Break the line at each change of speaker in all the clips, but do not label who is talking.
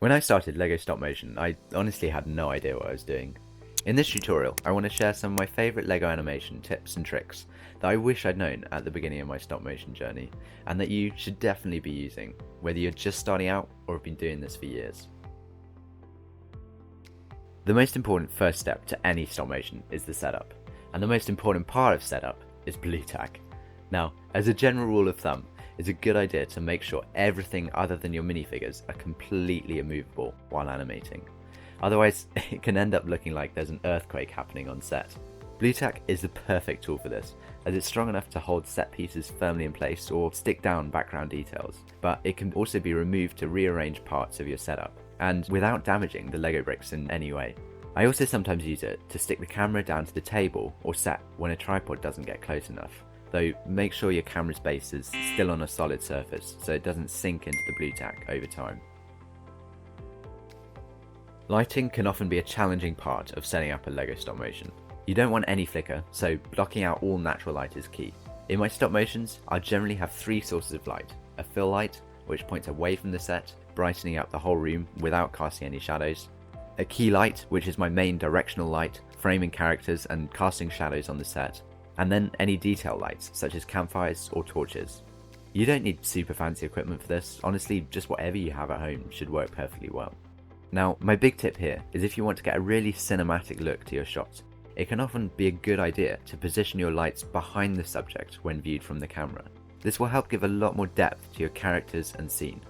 When I started LEGO stop motion, I honestly had no idea what I was doing. In this tutorial, I want to share some of my favourite LEGO animation tips and tricks that I wish I'd known at the beginning of my stop motion journey, and that you should definitely be using, whether you're just starting out or have been doing this for years. The most important first step to any stop motion is the setup, and the most important part of setup is Blu Tack. Now, as a general rule of thumb, it's a good idea to make sure everything other than your minifigures are completely immovable while animating. Otherwise, it can end up looking like there's an earthquake happening on set. Blu Tack is the perfect tool for this, as it's strong enough to hold set pieces firmly in place or stick down background details, but it can also be removed to rearrange parts of your setup, and without damaging the LEGO bricks in any way. I also sometimes use it to stick the camera down to the table or set when a tripod doesn't get close enough, though make sure your camera's base is still on a solid surface so it doesn't sink into the Blu Tack over time. Lighting can often be a challenging part of setting up a LEGO stop motion. You don't want any flicker, so blocking out all natural light is key. In my stop motions, I generally have three sources of light: a fill light, which points away from the set, brightening up the whole room without casting any shadows; a key light, which is my main directional light, framing characters and casting shadows on the set; and then any detail lights, such as campfires or torches. You don't need super fancy equipment for this, honestly just whatever you have at home should work perfectly well. Now, my big tip here is if you want to get a really cinematic look to your shots, it can often be a good idea to position your lights behind the subject when viewed from the camera. This will help give a lot more depth to your characters and scene.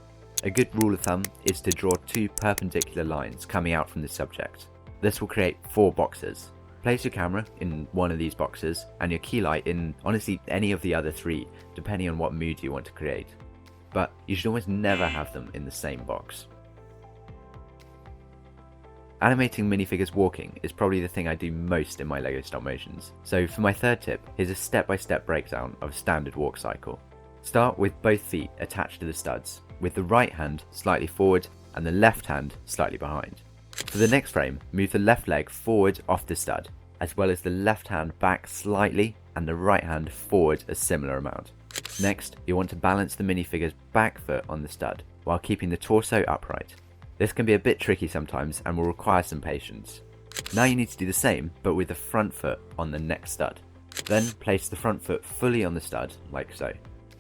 A good rule of thumb is to draw two perpendicular lines coming out from the subject. This will create 4 boxes. Place your camera in one of these boxes and your key light in honestly any of the other 3, depending on what mood you want to create. But you should almost never have them in the same box. Animating minifigures walking is probably the thing I do most in my LEGO stop motions. So for my third tip, here's a step-by-step breakdown of a standard walk cycle. Start with both feet attached to the studs, with the right hand slightly forward and the left hand slightly behind. For the next frame, move the left leg forward off the stud, as well as the left hand back slightly and the right hand forward a similar amount. Next, you want to balance the minifigure's back foot on the stud, while keeping the torso upright. This can be a bit tricky sometimes and will require some patience. Now you need to do the same, but with the front foot on the next stud. Then place the front foot fully on the stud, like so.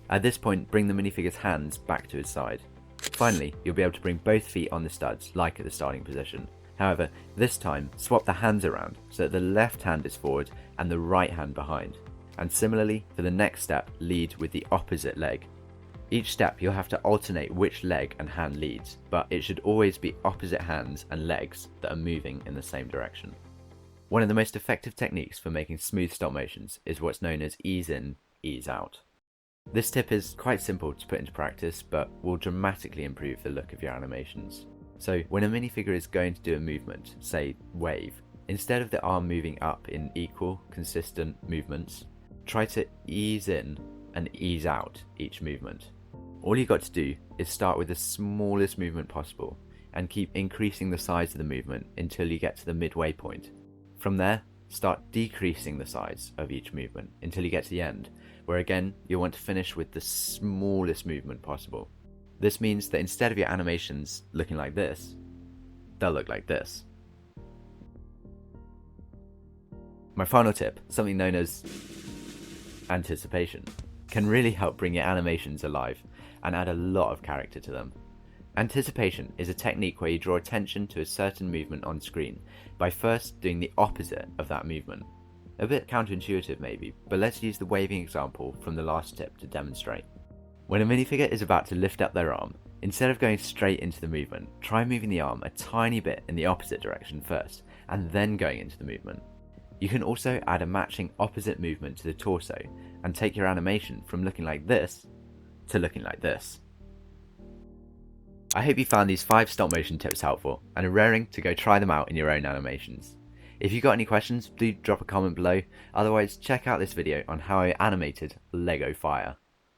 At this point, bring the minifigure's hands back to his side. Finally, you'll be able to bring both feet on the studs, like at the starting position. However, this time, swap the hands around so that the left hand is forward and the right hand behind. And similarly, for the next step, lead with the opposite leg. Each step you'll have to alternate which leg and hand leads, but it should always be opposite hands and legs that are moving in the same direction. One of the most effective techniques for making smooth stop motions is what's known as ease in, ease out. This tip is quite simple to put into practice, but will dramatically improve the look of your animations. So when a minifigure is going to do a movement, say wave, instead of the arm moving up in equal, consistent movements, try to ease in and ease out each movement. All you got to do is start with the smallest movement possible and keep increasing the size of the movement until you get to the midway point. From there, start decreasing the size of each movement until you get to the end, where again you'll want to finish with the smallest movement possible. This means that instead of your animations looking like this, they'll look like this. My final tip, something known as anticipation, can really help bring your animations alive and add a lot of character to them. Anticipation is a technique where you draw attention to a certain movement on screen by first doing the opposite of that movement. A bit counterintuitive maybe, but let's use the waving example from the last tip to demonstrate. When a minifigure is about to lift up their arm, instead of going straight into the movement, try moving the arm a tiny bit in the opposite direction first, and then going into the movement. You can also add a matching opposite movement to the torso, and take your animation from looking like this to looking like this. I hope you found these 5 stop motion tips helpful and are raring to go try them out in your own animations. If you've got any questions, do drop a comment below, otherwise check out this video on how I animated LEGO Fire.